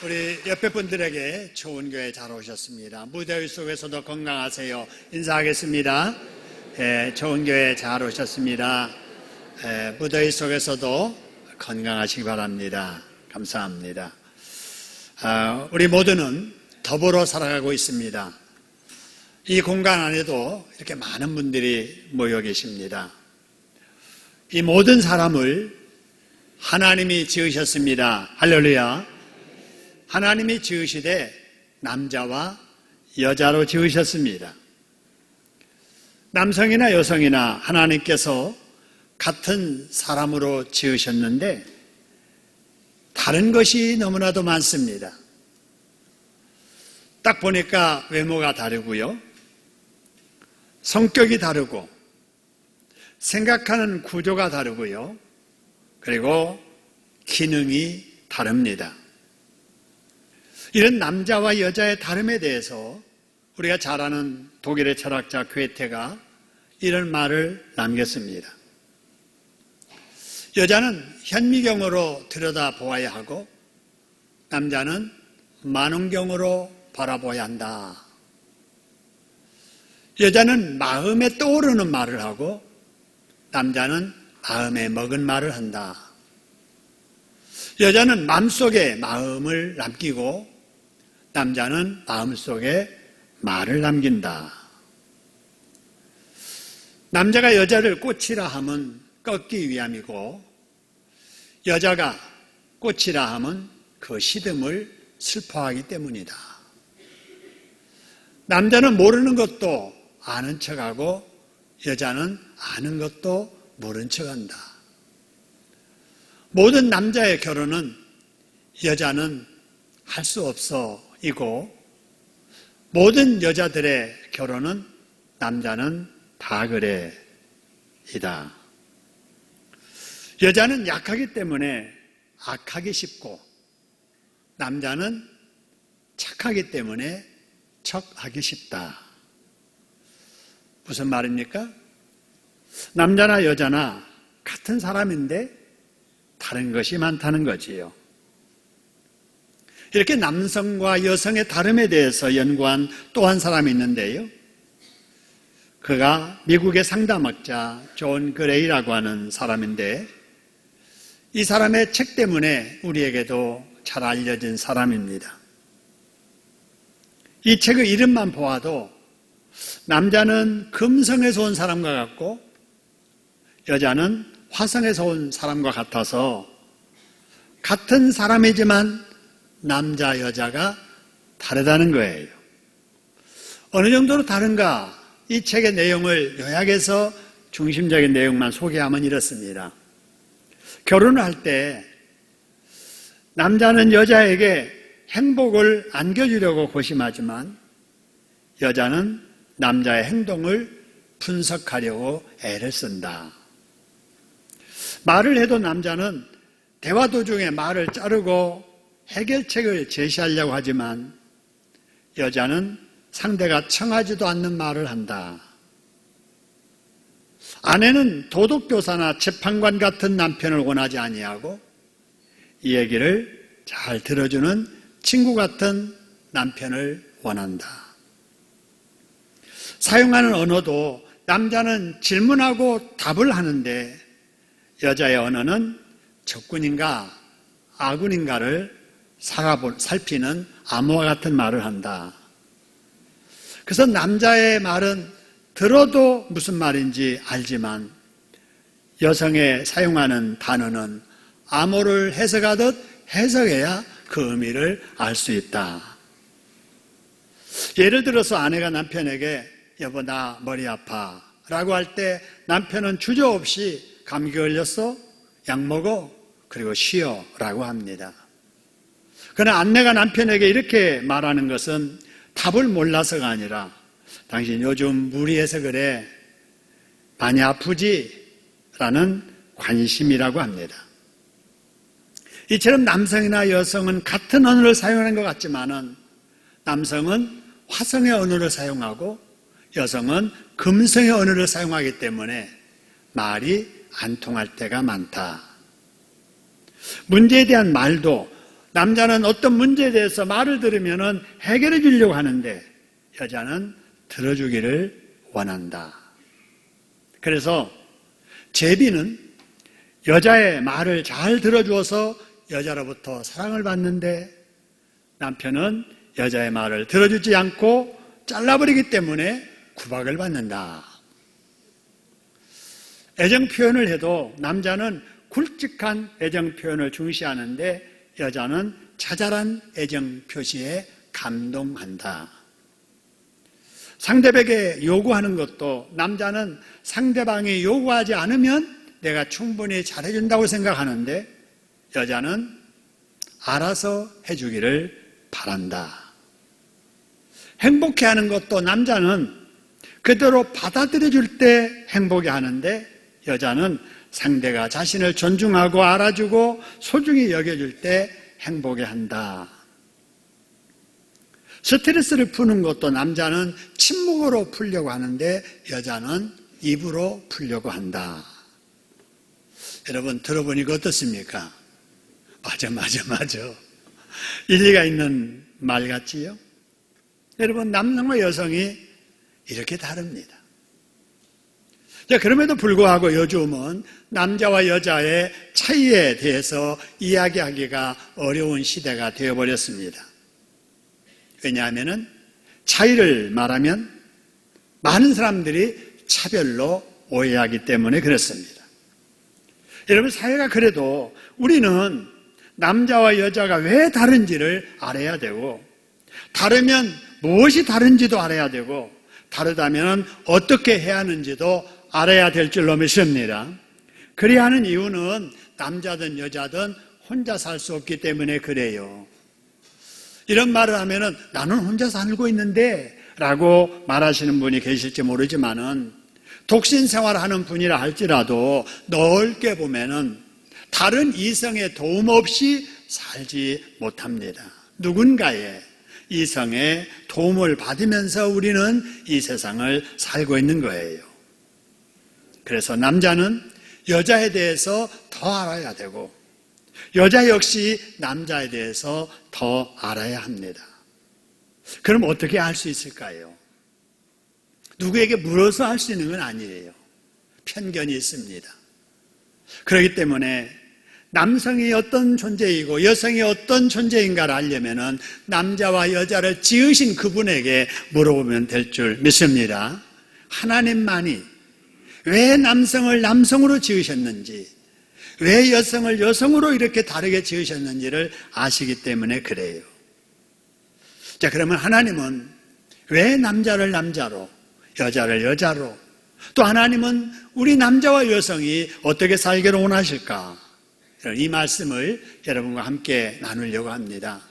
우리 옆에 분들에게 좋은 교회 잘 오셨습니다. 무대 속에서도 건강하세요. 인사하겠습니다. 좋은 교회 잘 오셨습니다. 무대 속에서도 건강하시기 바랍니다. 감사합니다. 우리 모두는 더불어 살아가고 있습니다. 이 공간 안에도 이렇게 많은 분들이 모여 계십니다. 이 모든 사람을 하나님이 지으셨습니다. 할렐루야. 하나님이 지으시되 남자와 여자로 지으셨습니다. 남성이나 여성이나 하나님께서 같은 사람으로 지으셨는데 다른 것이 너무나도 많습니다. 딱 보니까 외모가 다르고요, 성격이 다르고, 생각하는 구조가 다르고요, 그리고 기능이 다릅니다. 이런 남자와 여자의 다름에 대해서 우리가 잘 아는 독일의 철학자 괴테가 이런 말을 남겼습니다. 여자는 현미경으로 들여다보아야 하고 남자는 만원경으로 바라봐야 한다. 여자는 마음에 떠오르는 말을 하고 남자는 마음에 먹은 말을 한다. 여자는 마음속에 마음을 남기고 남자는 마음속에 말을 남긴다. 남자가 여자를 꽃이라 하면 꺾기 위함이고 여자가 꽃이라 하면 그 시듬을 슬퍼하기 때문이다. 남자는 모르는 것도 아는 척하고 여자는 아는 것도 모른 척한다. 모든 남자의 결혼은 여자는 할 수 없어 이고 모든 여자들의 결혼은 남자는 다 그래 이다. 여자는 약하기 때문에 악하기 쉽고 남자는 착하기 때문에 척하기 쉽다. 무슨 말입니까? 남자나 여자나 같은 사람인데 다른 것이 많다는 거지요. 이렇게 남성과 여성의 다름에 대해서 연구한 또 한 사람이 있는데요. 그가 미국의 상담학자 존 그레이라고 하는 사람인데 이 사람의 책 때문에 우리에게도 잘 알려진 사람입니다. 이 책의 이름만 보아도 남자는 금성에서 온 사람과 같고 여자는 화성에서 온 사람과 같아서 같은 사람이지만 남자, 여자가 다르다는 거예요. 어느 정도로 다른가? 이 책의 내용을 요약해서 중심적인 내용만 소개하면 이렇습니다. 결혼을 할 때 남자는 여자에게 행복을 안겨주려고 고심하지만 여자는 남자의 행동을 분석하려고 애를 쓴다. 말을 해도 남자는 대화 도중에 말을 자르고 해결책을 제시하려고 하지만 여자는 상대가 청하지도 않는 말을 한다. 아내는 도덕교사나 재판관 같은 남편을 원하지 아니하고 이 얘기를 잘 들어주는 친구 같은 남편을 원한다. 사용하는 언어도 남자는 질문하고 답을 하는데 여자의 언어는 적군인가 아군인가를 살피는 암호와 같은 말을 한다. 그래서 남자의 말은 들어도 무슨 말인지 알지만 여성의 사용하는 단어는 암호를 해석하듯 해석해야 그 의미를 알 수 있다. 예를 들어서 아내가 남편에게 여보 나 머리 아파 라고 할 때 남편은 주저없이 감기 걸렸어? 약 먹어? 그리고 쉬어 라고 합니다. 그러나 아내가 남편에게 이렇게 말하는 것은 답을 몰라서가 아니라 당신 요즘 무리해서 그래 많이 아프지? 라는 관심이라고 합니다. 이처럼 남성이나 여성은 같은 언어를 사용하는 것 같지만은 남성은 화성의 언어를 사용하고 여성은 금성의 언어를 사용하기 때문에 말이 안 통할 때가 많다. 문제에 대한 말도 남자는 어떤 문제에 대해서 말을 들으면 해결해 주려고 하는데 여자는 들어주기를 원한다. 그래서 제비는 여자의 말을 잘 들어주어서 여자로부터 사랑을 받는데 남편은 여자의 말을 들어주지 않고 잘라버리기 때문에 구박을 받는다. 애정 표현을 해도 남자는 굵직한 애정 표현을 중시하는데 여자는 자잘한 애정 표시에 감동한다. 상대에게 요구하는 것도 남자는 상대방이 요구하지 않으면 내가 충분히 잘해준다고 생각하는데 여자는 알아서 해주기를 바란다. 행복해하는 것도 남자는 그대로 받아들여줄 때 행복해 하는데 여자는 상대가 자신을 존중하고 알아주고 소중히 여겨줄 때 행복해 한다. 스트레스를 푸는 것도 남자는 침묵으로 풀려고 하는데 여자는 입으로 풀려고 한다. 여러분 들어보니까 어떻습니까? 맞아. 일리가 있는 말 같지요? 여러분 남성과 여성이 이렇게 다릅니다. 자, 그럼에도 불구하고 요즘은 남자와 여자의 차이에 대해서 이야기하기가 어려운 시대가 되어버렸습니다. 왜냐하면 차이를 말하면 많은 사람들이 차별로 오해하기 때문에 그렇습니다. 여러분 사회가 그래도 우리는 남자와 여자가 왜 다른지를 알아야 되고 다르면 무엇이 다른지도 알아야 되고 다르다면 어떻게 해야 하는지도 알아야 될 줄로 믿습니다. 그래야 하는 이유는 남자든 여자든 혼자 살 수 없기 때문에 그래요. 이런 말을 하면은 나는 혼자 살고 있는데 라고 말하시는 분이 계실지 모르지만은 독신 생활하는 분이라 할지라도 넓게 보면은 다른 이성의 도움 없이 살지 못합니다. 누군가의 이성의 도움을 받으면서 우리는 이 세상을 살고 있는 거예요. 그래서 남자는 여자에 대해서 더 알아야 되고 여자 역시 남자에 대해서 더 알아야 합니다. 그럼 어떻게 알 수 있을까요? 누구에게 물어서 알 수 있는 건 아니에요. 편견이 있습니다. 그렇기 때문에 남성이 어떤 존재이고 여성이 어떤 존재인가를 알려면 남자와 여자를 지으신 그분에게 물어보면 될 줄 믿습니다. 하나님만이 왜 남성을 남성으로 지으셨는지 왜 여성을 여성으로 이렇게 다르게 지으셨는지를 아시기 때문에 그래요. 자, 그러면 하나님은 왜 남자를 남자로 여자를 여자로 또 하나님은 우리 남자와 여성이 어떻게 살기를 원하실까? 이 말씀을 여러분과 함께 나누려고 합니다.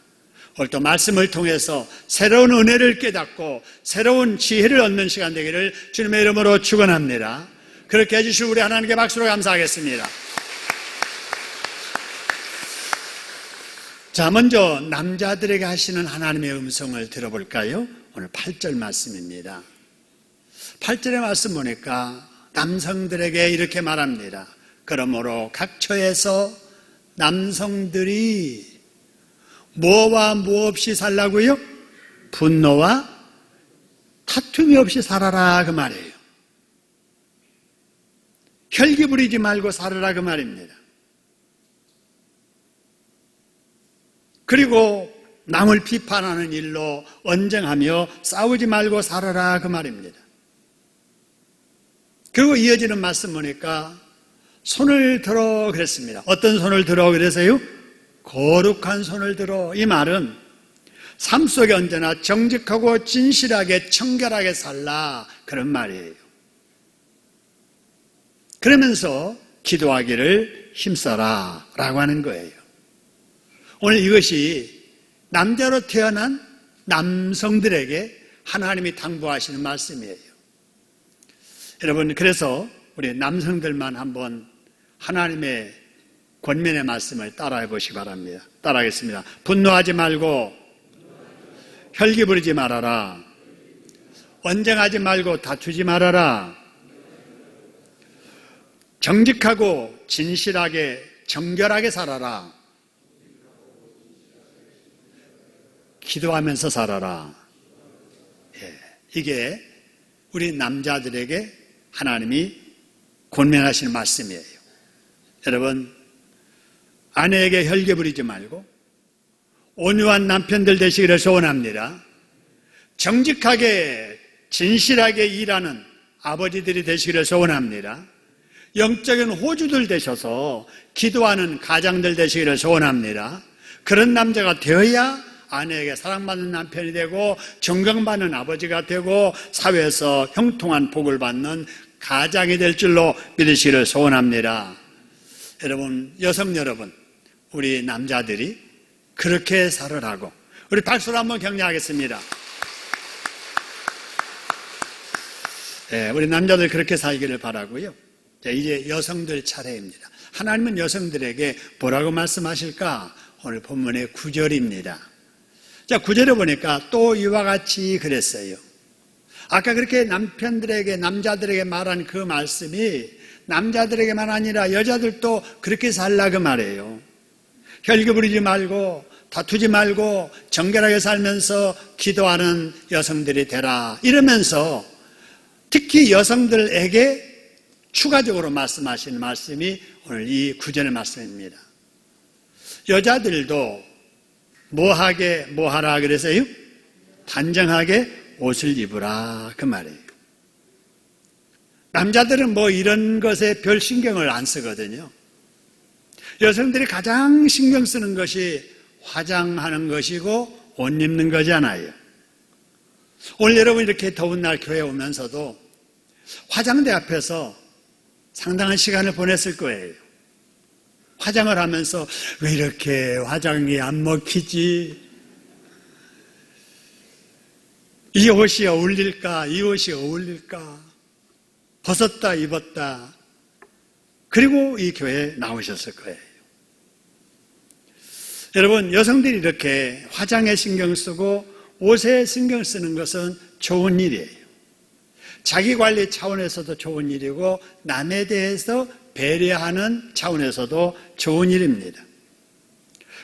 오늘 또 말씀을 통해서 새로운 은혜를 깨닫고 새로운 지혜를 얻는 시간 되기를 주님의 이름으로 축원합니다. 그렇게 해주실 우리 하나님께 박수로 감사하겠습니다. 자, 먼저 남자들에게 하시는 하나님의 음성을 들어볼까요? 오늘 8절 말씀입니다. 8절의 말씀 보니까 남성들에게 이렇게 말합니다. 그러므로 각 처에서 남성들이 뭐와 뭐 없이 살라고요? 분노와 다툼이 없이 살아라 그 말이에요. 혈기 부리지 말고 살아라 그 말입니다. 그리고 남을 비판하는 일로 언쟁하며 싸우지 말고 살아라 그 말입니다. 그리고 이어지는 말씀 보니까 손을 들어 그랬습니다. 어떤 손을 들어 그래서요? 거룩한 손을 들어. 이 말은 삶 속에 언제나 정직하고 진실하게 청결하게 살라 그런 말이에요. 그러면서 기도하기를 힘써라 라고 하는 거예요. 오늘 이것이 남자로 태어난 남성들에게 하나님이 당부하시는 말씀이에요. 여러분, 그래서 우리 남성들만 한번 하나님의 권면의 말씀을 따라해 보시기 바랍니다. 따라하겠습니다. 분노하지 말고 혈기 부리지 말아라. 언쟁하지 말고 다투지 말아라. 정직하고 진실하게 정결하게 살아라. 기도하면서 살아라. 예, 이게 우리 남자들에게 하나님이 권면하시는 말씀이에요. 여러분, 아내에게 혈기 부리지 말고 온유한 남편들 되시기를 소원합니다. 정직하게 진실하게 일하는 아버지들이 되시기를 소원합니다. 영적인 호주들 되셔서 기도하는 가장들 되시기를 소원합니다. 그런 남자가 되어야 아내에게 사랑받는 남편이 되고 존경받는 아버지가 되고 사회에서 형통한 복을 받는 가장이 될 줄로 믿으시기를 소원합니다. 여러분, 여성 여러분, 우리 남자들이 그렇게 살으라고 우리 박수로 한번 격려하겠습니다. 네, 우리 남자들 그렇게 살기를 바라고요. 자, 이제 여성들 차례입니다. 하나님은 여성들에게 뭐라고 말씀하실까? 오늘 본문의 9절입니다. 자, 9절에 보니까 또 이와 같이 그랬어요. 아까 그렇게 남편들에게, 남자들에게 말한 그 말씀이 남자들에게만 아니라 여자들도 그렇게 살라 그 말이에요. 혈기 부리지 말고 다투지 말고 정결하게 살면서 기도하는 여성들이 되라. 이러면서 특히 여성들에게 추가적으로 말씀하시는 말씀이 오늘 이 9절의 말씀입니다. 여자들도 뭐하라 그래서요? 단정하게 옷을 입으라 그 말이에요. 남자들은 뭐 이런 것에 별 신경을 안 쓰거든요. 여성들이 가장 신경 쓰는 것이 화장하는 것이고 옷 입는 거잖아요. 오늘 여러분 이렇게 더운 날 교회 오면서도 화장대 앞에서 상당한 시간을 보냈을 거예요. 화장을 하면서 왜 이렇게 화장이 안 먹히지? 이 옷이 어울릴까? 이 옷이 어울릴까? 벗었다 입었다. 그리고 이 교회에 나오셨을 거예요. 여러분, 여성들이 이렇게 화장에 신경 쓰고 옷에 신경 쓰는 것은 좋은 일이에요. 자기 관리 차원에서도 좋은 일이고 남에 대해서 배려하는 차원에서도 좋은 일입니다.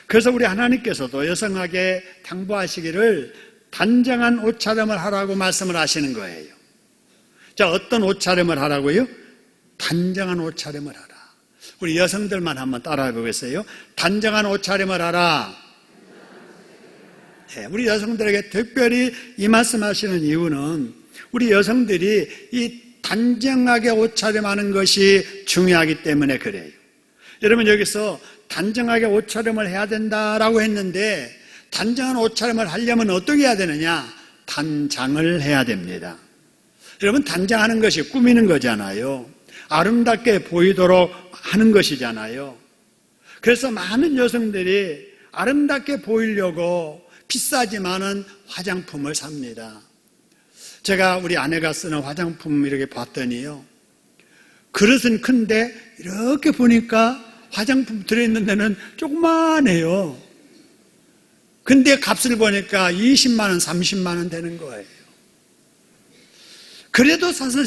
그래서 우리 하나님께서도 여성에게 당부하시기를 단정한 옷차림을 하라고 말씀을 하시는 거예요. 자, 어떤 옷차림을 하라고요? 단정한 옷차림을 하라. 우리 여성들만 한번 따라해 보겠어요? 단정한 옷차림을 하라. 네, 우리 여성들에게 특별히 이 말씀하시는 이유는 우리 여성들이 이 단정하게 옷차림하는 것이 중요하기 때문에 그래요. 여러분, 여기서 단정하게 옷차림을 해야 된다라고 했는데 단정한 옷차림을 하려면 어떻게 해야 되느냐? 단장을 해야 됩니다. 여러분, 단장하는 것이 꾸미는 거잖아요. 아름답게 보이도록 하는 것이잖아요. 그래서 많은 여성들이 아름답게 보이려고 비싸지만은 화장품을 삽니다. 제가 우리 아내가 쓰는 화장품 이렇게 봤더니요, 그릇은 큰데 이렇게 보니까 화장품 들어있는 데는 조그만해요. 근데 값을 보니까 20만 원, 30만 원 되는 거예요. 그래도 사서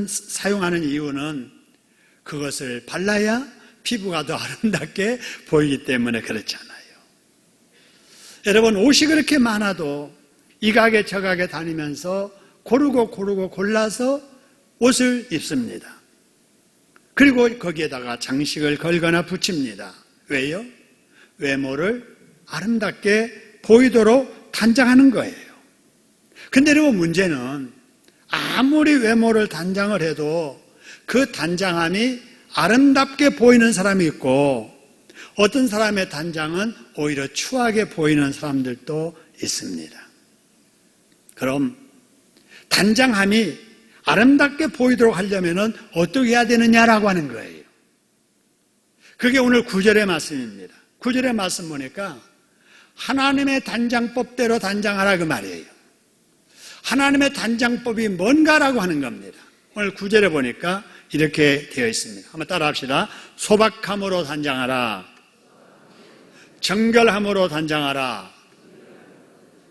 사용하는 이유는 그것을 발라야 피부가 더 아름답게 보이기 때문에 그렇잖아요. 여러분, 옷이 그렇게 많아도 이 가게 저 가게 다니면서 고르고 골라서 옷을 입습니다. 그리고 거기에다가 장식을 걸거나 붙입니다. 왜요? 외모를 아름답게 보이도록 단장하는 거예요. 근데 여러분, 문제는 아무리 외모를 단장을 해도 그 단장함이 아름답게 보이는 사람이 있고 어떤 사람의 단장은 오히려 추하게 보이는 사람들도 있습니다. 그럼 단장함이 아름답게 보이도록 하려면 어떻게 해야 되느냐라고 하는 거예요. 그게 오늘 9절의 말씀입니다. 9절의 말씀 보니까 하나님의 단장법대로 단장하라 그 말이에요. 하나님의 단장법이 뭔가라고 하는 겁니다. 오늘 9절에 보니까 이렇게 되어 있습니다. 한번 따라 합시다. 소박함으로 단장하라. 정결함으로 단장하라.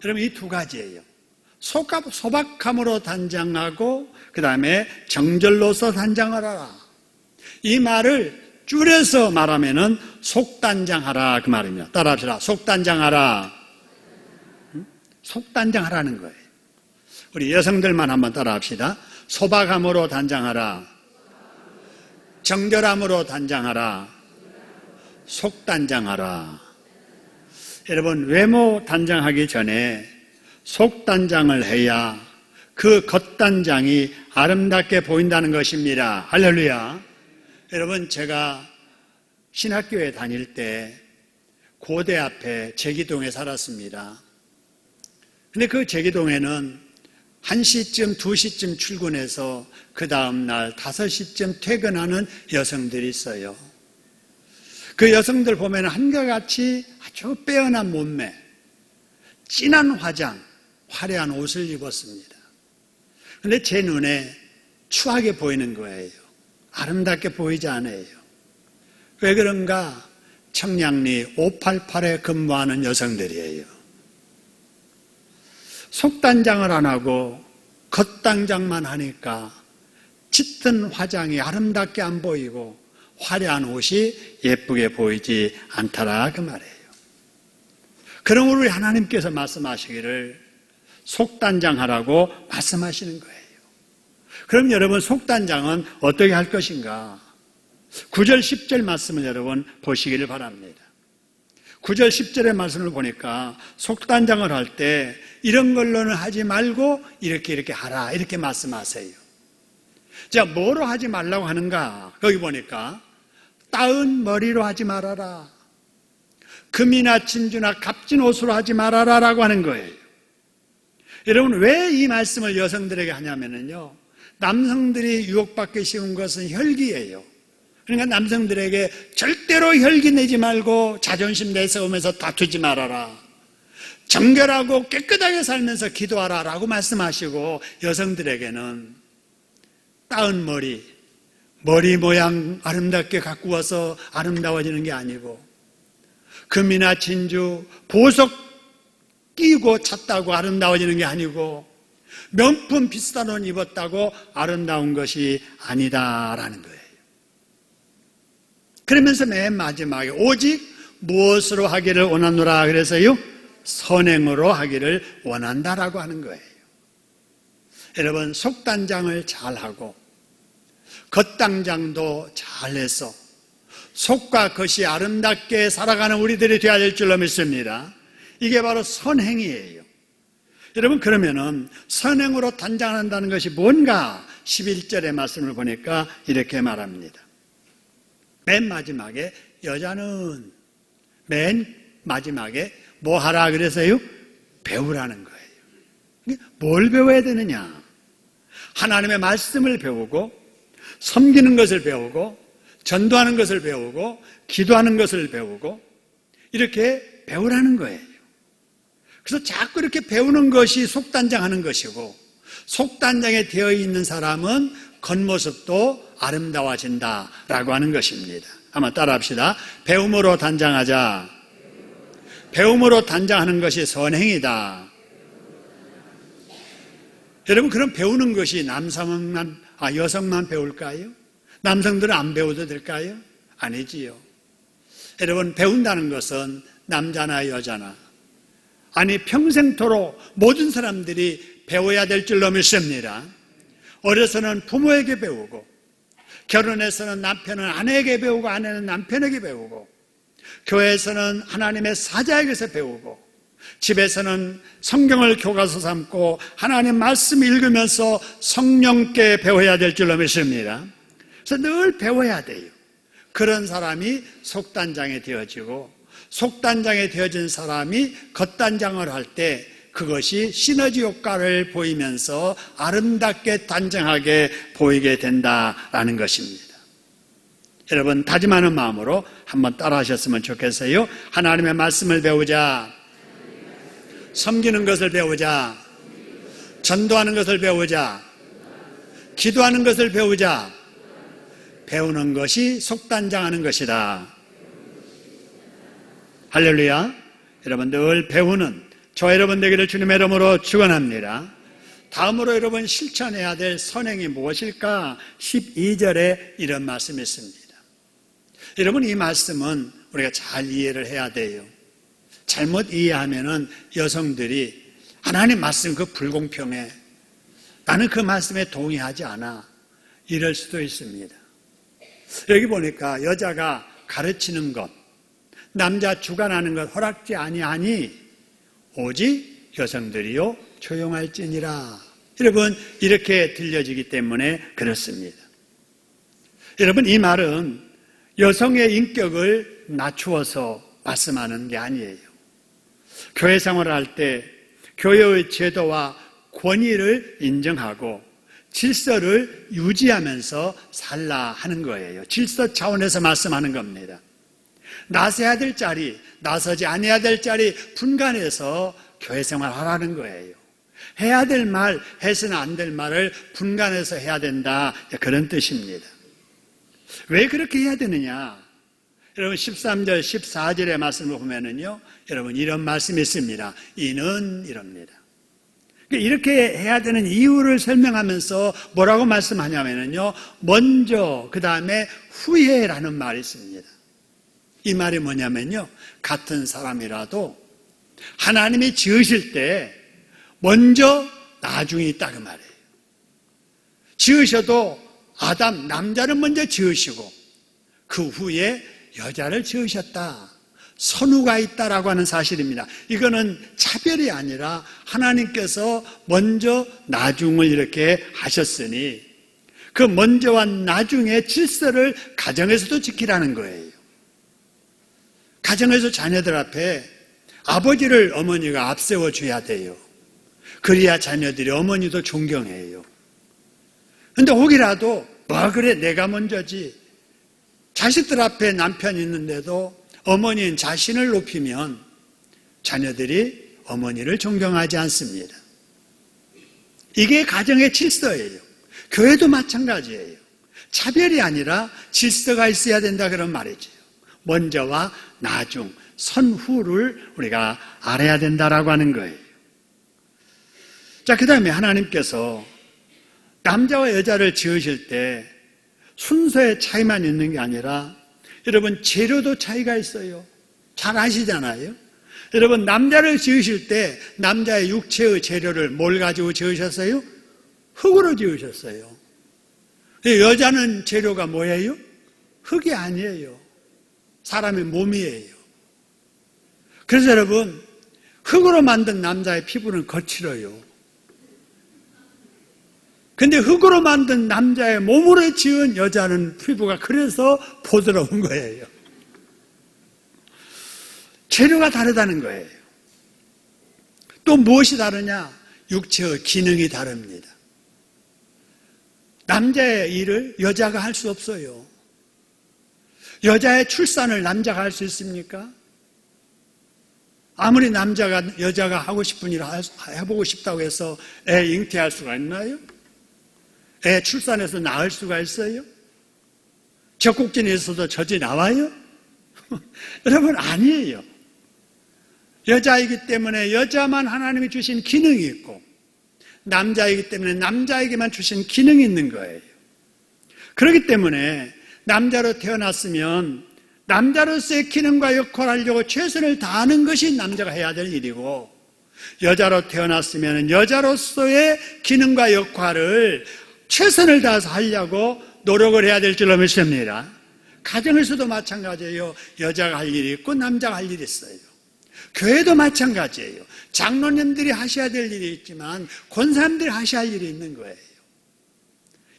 여러분, 이 두 가지예요. 소박함으로 단장하고 그 다음에 정절로서 단장하라. 이 말을 줄여서 말하면은 속단장하라 그 말입니다. 따라 합시다. 속단장하라. 속단장하라는 거예요. 우리 여성들만 한번 따라합시다. 소박함으로 단장하라. 정결함으로 단장하라. 속단장하라. 여러분, 외모 단장하기 전에 속단장을 해야 그 겉단장이 아름답게 보인다는 것입니다. 할렐루야. 여러분, 제가 신학교에 다닐 때 고대 앞에 제기동에 살았습니다. 근데 그 제기동에는 1시쯤, 2시쯤 출근해서 그 다음날 5시쯤 퇴근하는 여성들이 있어요. 그 여성들 보면 한결같이 아주 빼어난 몸매, 진한 화장, 화려한 옷을 입었습니다. 근데 제 눈에 추하게 보이는 거예요. 아름답게 보이지 않아요. 왜 그런가? 청량리 588에 근무하는 여성들이에요. 속단장을 안 하고 겉단장만 하니까 짙은 화장이 아름답게 안 보이고 화려한 옷이 예쁘게 보이지 않더라 그 말이에요. 그러므로 우리 하나님께서 말씀하시기를 속단장하라고 말씀하시는 거예요. 그럼 여러분, 속단장은 어떻게 할 것인가? 9절 10절 말씀을 여러분 보시기를 바랍니다. 9절 10절의 말씀을 보니까 속단장을 할 때 이런 걸로는 하지 말고 이렇게 하라 이렇게 말씀하세요. 자, 뭐로 하지 말라고 하는가? 거기 보니까 따은 머리로 하지 말아라. 금이나 진주나 값진 옷으로 하지 말아라 라고 하는 거예요. 여러분, 왜 이 말씀을 여성들에게 하냐면요, 남성들이 유혹받기 쉬운 것은 혈기예요. 그러니까 남성들에게 절대로 혈기 내지 말고 자존심 내세우면서 다투지 말아라. 정결하고 깨끗하게 살면서 기도하라 라고 말씀하시고, 여성들에게는 따은 머리 모양 아름답게 가꾸어서 아름다워지는 게 아니고, 금이나 진주, 보석 끼고 찼다고 아름다워지는 게 아니고, 명품 비싼 옷 입었다고 아름다운 것이 아니다라는 거예요. 그러면서 맨 마지막에 오직 무엇으로 하기를 원하노라 그래서요, 선행으로 하기를 원한다라고 하는 거예요. 여러분, 속단장을 잘하고 겉단장도 잘해서 속과 겉이 아름답게 살아가는 우리들이 되어야 될 줄로 믿습니다. 이게 바로 선행이에요. 여러분, 그러면은 선행으로 단장한다는 것이 뭔가? 11절의 말씀을 보니까 이렇게 말합니다. 맨 마지막에 여자는 맨 마지막에 뭐 하라 그래서요? 배우라는 거예요. 뭘 배워야 되느냐? 하나님의 말씀을 배우고, 섬기는 것을 배우고, 전도하는 것을 배우고, 기도하는 것을 배우고, 이렇게 배우라는 거예요. 그래서 자꾸 이렇게 배우는 것이 속단장하는 것이고, 속단장에 되어 있는 사람은 겉모습도 아름다워진다라고 하는 것입니다. 한번 따라합시다. 배움으로 단장하자. 배움으로 단장하는 것이 선행이다. 여러분, 그럼 배우는 것이 여성만 배울까요? 남성들은 안 배워도 될까요? 아니지요. 여러분, 배운다는 것은 남자나 여자나, 아니 평생토록 모든 사람들이 배워야 될 줄로 믿습니다. 어려서는 부모에게 배우고, 결혼해서는 남편은 아내에게 배우고, 아내는 남편에게 배우고, 교회에서는 하나님의 사자에게서 배우고, 집에서는 성경을 교과서 삼고 하나님 말씀 읽으면서 성령께 배워야 될 줄로 믿습니다. 그래서 늘 배워야 돼요. 그런 사람이 속단장에 되어지고, 속단장에 되어진 사람이 겉단장을 할 때 그것이 시너지 효과를 보이면서 아름답게 단정하게 보이게 된다라는 것입니다. 여러분, 다짐하는 마음으로 한번 따라 하셨으면 좋겠어요. 하나님의 말씀을 배우자. 섬기는 것을 배우자. 전도하는 것을 배우자. 기도하는 것을 배우자. 배우는 것이 속단장하는 것이다. 할렐루야. 여러분, 늘 배우는 저 여러분 되기를 주님의 이름으로 축원합니다. 다음으로 여러분 실천해야 될 선행이 무엇일까? 12절에 이런 말씀이 있습니다. 여러분, 이 말씀은 우리가 잘 이해를 해야 돼요. 잘못 이해하면은 여성들이 하나님 말씀 그 불공평해. 나는 그 말씀에 동의하지 않아. 이럴 수도 있습니다. 여기 보니까 여자가 가르치는 것, 남자 주관하는 것 허락지 아니하니 오직 여성들이요 조용할지니라. 여러분, 이렇게 들려지기 때문에 그렇습니다. 여러분, 이 말은 여성의 인격을 낮추어서 말씀하는 게 아니에요. 교회 생활을 할 때 교회의 제도와 권위를 인정하고 질서를 유지하면서 살라 하는 거예요. 질서 차원에서 말씀하는 겁니다. 나서야 될 자리, 나서지 아니해야 될 자리 분간해서 교회 생활하라는 거예요. 해야 될 말, 해서는 안 될 말을 분간해서 해야 된다, 그런 뜻입니다. 왜 그렇게 해야 되느냐? 여러분 13절, 14절의 말씀을 보면은요, 여러분 이런 말씀이 있습니다. 이는 이럽니다. 이렇게 해야 되는 이유를 설명하면서 뭐라고 말씀하냐면요, 먼저 그 다음에 후에라는 말이 있습니다. 이 말이 뭐냐면요, 같은 사람이라도 하나님이 지으실 때 먼저 나중에 있다 그 말이에요. 지으셔도 아담 남자를 먼저 지으시고 그 후에 여자를 지으셨다. 선후가 있다라고 하는 사실입니다. 이거는 차별이 아니라 하나님께서 먼저 나중을 이렇게 하셨으니 그 먼저와 나중의 질서를 가정에서도 지키라는 거예요. 가정에서 자녀들 앞에 아버지를 어머니가 앞세워 줘야 돼요. 그래야 자녀들이 어머니도 존경해요. 근데 혹이라도 뭐 그래 내가 먼저지, 자식들 앞에 남편이 있는데도 어머니는 자신을 높이면 자녀들이 어머니를 존경하지 않습니다. 이게 가정의 질서예요. 교회도 마찬가지예요. 차별이 아니라 질서가 있어야 된다 그런 말이죠. 먼저와 나중, 선후를 우리가 알아야 된다라고 하는 거예요. 자, 그 다음에 하나님께서 남자와 여자를 지으실 때 순서의 차이만 있는 게 아니라 여러분 재료도 차이가 있어요. 잘 아시잖아요. 여러분 남자를 지으실 때 남자의 육체의 재료를 뭘 가지고 지으셨어요? 흙으로 지으셨어요. 여자는 재료가 뭐예요? 흙이 아니에요. 사람의 몸이에요. 그래서 여러분 흙으로 만든 남자의 피부는 거칠어요. 근데 흙으로 만든 남자의 몸으로 지은 여자는 피부가 그래서 보드러운 거예요. 재료가 다르다는 거예요. 또 무엇이 다르냐? 육체의 기능이 다릅니다. 남자의 일을 여자가 할 수 없어요. 여자의 출산을 남자가 할 수 있습니까? 아무리 남자가 여자가 하고 싶은 일을 해보고 싶다고 해서 애 잉태할 수가 있나요? 애 출산해서 낳을 수가 있어요? 젖꼭지에서도 젖이 나와요? 여러분 아니에요. 여자이기 때문에 여자만 하나님이 주신 기능이 있고 남자이기 때문에 남자에게만 주신 기능이 있는 거예요. 그렇기 때문에 남자로 태어났으면 남자로서의 기능과 역할을 하려고 최선을 다하는 것이 남자가 해야 될 일이고, 여자로 태어났으면 여자로서의 기능과 역할을 최선을 다해서 하려고 노력을 해야 될 줄로 믿습니다. 가정에서도 마찬가지예요. 여자가 할 일이 있고 남자가 할 일이 있어요. 교회도 마찬가지예요. 장로님들이 하셔야 될 일이 있지만 권사님들이 하셔야 할 일이 있는 거예요.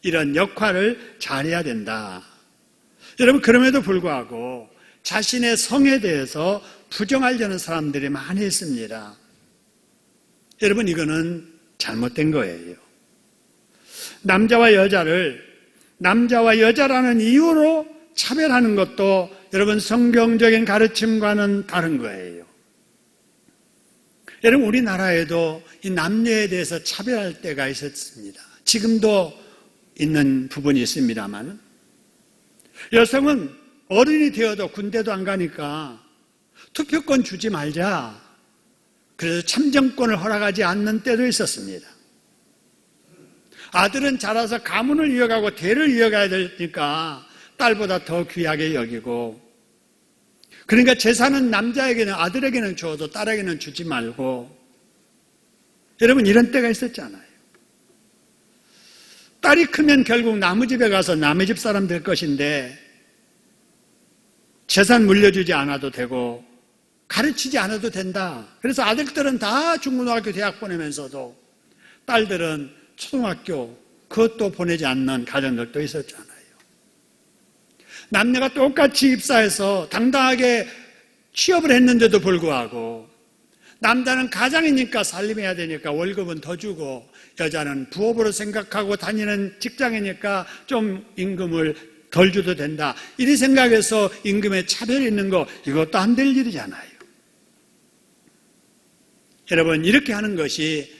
이런 역할을 잘해야 된다. 여러분, 그럼에도 불구하고 자신의 성에 대해서 부정하려는 사람들이 많이 있습니다. 여러분, 이거는 잘못된 거예요. 남자와 여자를 남자와 여자라는 이유로 차별하는 것도 여러분 성경적인 가르침과는 다른 거예요. 여러분, 우리나라에도 이 남녀에 대해서 차별할 때가 있었습니다. 지금도 있는 부분이 있습니다만, 여성은 어른이 되어도 군대도 안 가니까 투표권 주지 말자, 그래서 참정권을 허락하지 않는 때도 있었습니다. 아들은 자라서 가문을 이어가고 대를 이어가야 되니까 딸보다 더 귀하게 여기고, 그러니까 재산은 남자에게는, 아들에게는 줘도 딸에게는 주지 말고, 여러분, 이런 때가 있었잖아요. 딸이 크면 결국 남의 집에 가서 남의 집 사람 될 것인데 재산 물려주지 않아도 되고 가르치지 않아도 된다. 그래서 아들들은 다 중고등학교 대학 보내면서도 딸들은 초등학교 그것도 보내지 않는 가정들도 있었잖아요. 남녀가 똑같이 입사해서 당당하게 취업을 했는데도 불구하고 남자는 가장이니까 살림해야 되니까 월급은 더 주고 여자는 부업으로 생각하고 다니는 직장이니까 좀 임금을 덜 줘도 된다. 이리 생각해서 임금에 차별이 있는 거 이것도 안 될 일이잖아요. 여러분, 이렇게 하는 것이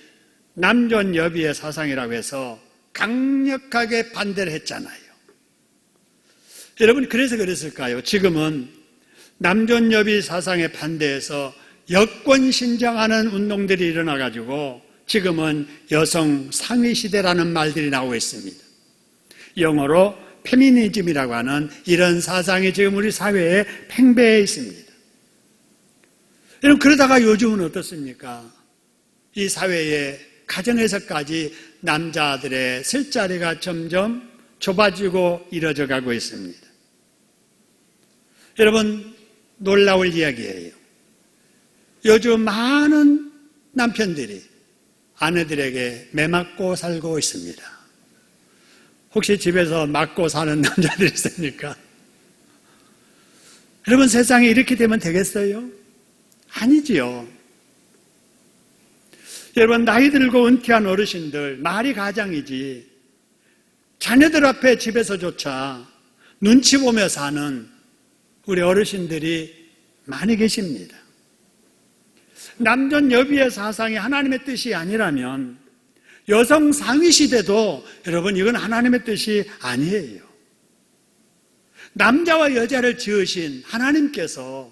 남존여비의 사상이라고 해서 강력하게 반대를 했잖아요. 여러분, 그래서 그랬을까요? 지금은 남존여비 사상에 반대해서 여권 신장하는 운동들이 일어나가지고 지금은 여성 상위 시대라는 말들이 나오고 있습니다. 영어로 페미니즘이라고 하는 이런 사상이 지금 우리 사회에 팽배해 있습니다. 여러분, 그러다가 요즘은 어떻습니까? 이 사회의 가정에서까지 남자들의 술자리가 점점 좁아지고 이뤄져 가고 있습니다. 여러분, 놀라울 이야기예요. 요즘 많은 남편들이 아내들에게 매맞고 살고 있습니다. 혹시 집에서 맞고 사는 남자들 있습니까? 여러분, 세상에 이렇게 되면 되겠어요? 아니지요. 여러분, 나이 들고 은퇴한 어르신들 말이 가장이지 자녀들 앞에 집에서조차 눈치 보며 사는 우리 어르신들이 많이 계십니다. 남존여비의 사상이 하나님의 뜻이 아니라면 여성 상위 시대도 여러분 이건 하나님의 뜻이 아니에요. 남자와 여자를 지으신 하나님께서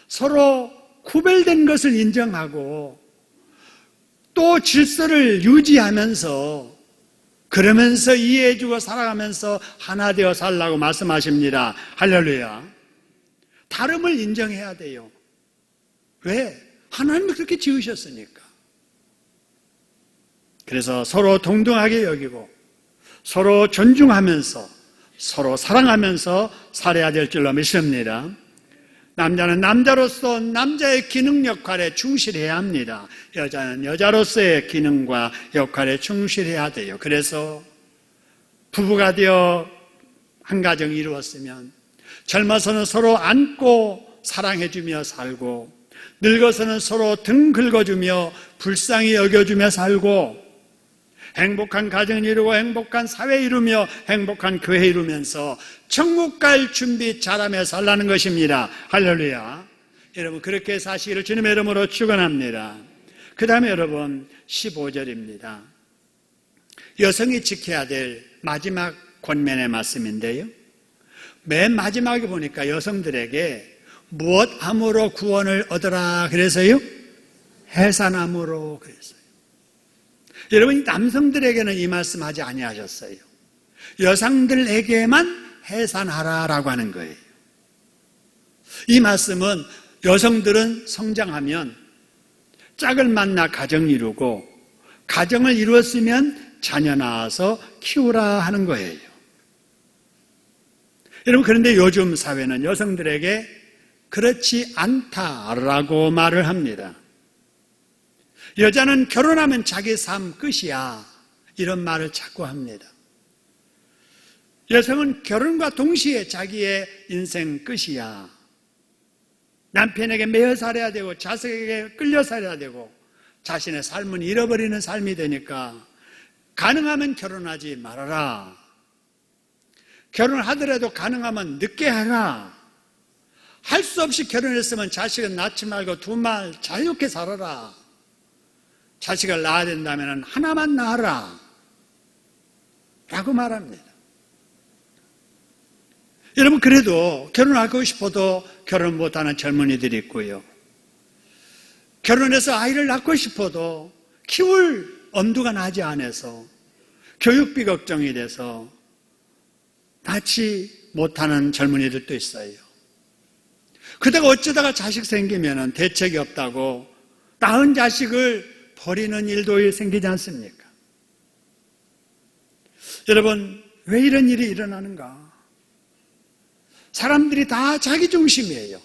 서로 구별된 것을 인정하고 또 질서를 유지하면서 그러면서 이해해주고 살아가면서 하나 되어 살라고 말씀하십니다. 할렐루야. 다름을 인정해야 돼요. 왜? 하나님이 그렇게 지으셨으니까. 그래서 서로 동등하게 여기고 서로 존중하면서 서로 사랑하면서 살아야 될 줄로 믿습니다. 남자는 남자로서 남자의 기능 역할에 충실해야 합니다. 여자는 여자로서의 기능과 역할에 충실해야 돼요. 그래서 부부가 되어 한 가정이 이루었으면 젊어서는 서로 안고 사랑해주며 살고 늙어서는 서로 등 긁어주며 불쌍히 여겨주며 살고 행복한 가정을 이루고 행복한 사회 이루며 행복한 교회 이루면서 천국 갈 준비 잘하며 살라는 것입니다. 할렐루야. 여러분, 그렇게 사시기를 주님의 이름으로 축원합니다. 그 다음에 여러분 15절입니다. 여성이 지켜야 될 마지막 권면의 말씀인데요, 맨 마지막에 보니까 여성들에게 무엇함으로 구원을 얻어라 그래서요? 해산함으로 그랬어요. 여러분, 남성들에게는 이 말씀 하지 아니하셨어요. 여성들에게만 해산하라라고 하는 거예요. 이 말씀은 여성들은 성장하면 짝을 만나 가정 이루고 가정을 이루었으면 자녀 낳아서 키우라 하는 거예요. 여러분, 그런데 요즘 사회는 여성들에게 그렇지 않다라고 말을 합니다. 여자는 결혼하면 자기 삶 끝이야, 이런 말을 자꾸 합니다. 여성은 결혼과 동시에 자기의 인생 끝이야. 남편에게 매여 살아야 되고 자식에게 끌려 살아야 되고 자신의 삶은 잃어버리는 삶이 되니까 가능하면 결혼하지 말아라. 결혼을 하더라도 가능하면 늦게 해라. 할 수 없이 결혼했으면 자식은 낳지 말고 두말 자유롭게 살아라. 자식을 낳아야 된다면 하나만 낳아라 라고 말합니다. 여러분, 그래도 결혼하고 싶어도 결혼 못하는 젊은이들이 있고요, 결혼해서 아이를 낳고 싶어도 키울 엄두가 나지 않아서 교육비 걱정이 돼서 낳지 못하는 젊은이들도 있어요. 그러다가 어쩌다가 자식 생기면 대책이 없다고 낳은 자식을 버리는 일도 생기지 않습니까? 여러분, 왜 이런 일이 일어나는가? 사람들이 다 자기 중심이에요.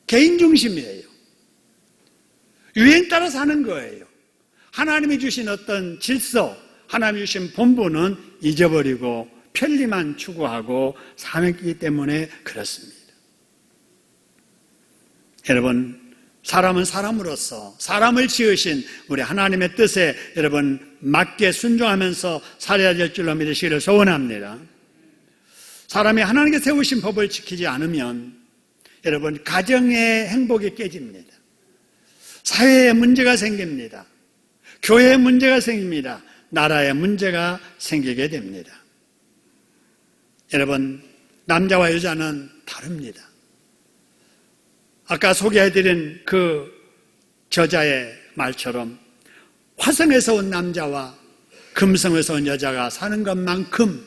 개인 중심이에요. 유행 따라 사는 거예요. 하나님이 주신 어떤 질서, 하나님이 주신 본분은 잊어버리고 편리만 추구하고 사기 때문에 그렇습니다. 여러분, 사람은 사람으로서 사람을 지으신 우리 하나님의 뜻에 여러분 맞게 순종하면서 살아야 될 줄로 믿으시기를 소원합니다. 사람이 하나님께 세우신 법을 지키지 않으면 여러분 가정의 행복이 깨집니다. 사회에 문제가 생깁니다. 교회에 문제가 생깁니다. 나라에 문제가 생기게 됩니다. 여러분, 남자와 여자는 다릅니다. 아까 소개해드린 그 저자의 말처럼 화성에서 온 남자와 금성에서 온 여자가 사는 것만큼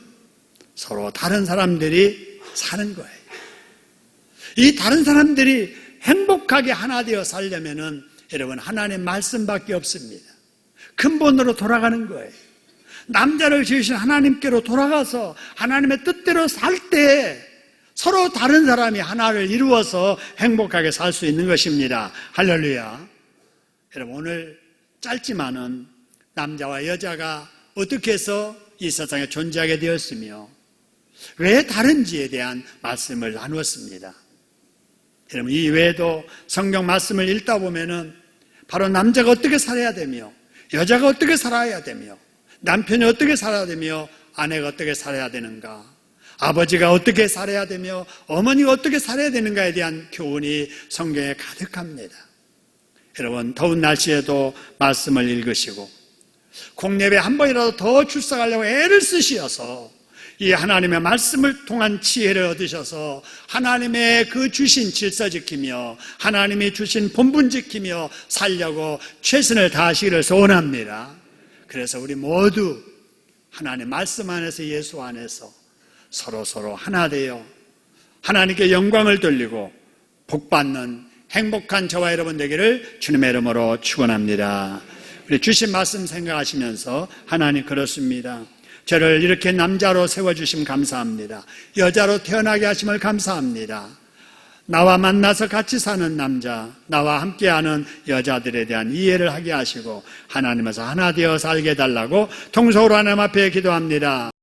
서로 다른 사람들이 사는 거예요. 이 다른 사람들이 행복하게 하나 되어 살려면은 여러분 하나님의 말씀밖에 없습니다. 근본으로 돌아가는 거예요. 남자를 지으신 하나님께로 돌아가서 하나님의 뜻대로 살 때 서로 다른 사람이 하나를 이루어서 행복하게 살 수 있는 것입니다. 할렐루야. 여러분, 오늘 짧지만은 남자와 여자가 어떻게 해서 이 세상에 존재하게 되었으며 왜 다른지에 대한 말씀을 나누었습니다. 여러분, 이 외에도 성경 말씀을 읽다 보면은 바로 남자가 어떻게 살아야 되며 여자가 어떻게 살아야 되며 남편이 어떻게 살아야 되며 아내가 어떻게 살아야 되는가, 아버지가 어떻게 살아야 되며 어머니가 어떻게 살아야 되는가에 대한 교훈이 성경에 가득합니다. 여러분, 더운 날씨에도 말씀을 읽으시고 공예배 한 번이라도 더 출석하려고 애를 쓰시어서 이 하나님의 말씀을 통한 지혜를 얻으셔서 하나님의 그 주신 질서 지키며 하나님이 주신 본분 지키며 살려고 최선을 다하시기를 소원합니다. 그래서 우리 모두 하나님의 말씀 안에서 예수 안에서 서로 하나 되어 하나님께 영광을 돌리고 복받는 행복한 저와 여러분 되기를 주님의 이름으로 축원합니다. 우리 주신 말씀 생각하시면서 하나님 그렇습니다. 저를 이렇게 남자로 세워주심 감사합니다. 여자로 태어나게 하심을 감사합니다. 나와 만나서 같이 사는 남자, 나와 함께하는 여자들에 대한 이해를 하게 하시고 하나님에서 하나 되어 살게 해달라고 통속으로 하나님 앞에 기도합니다.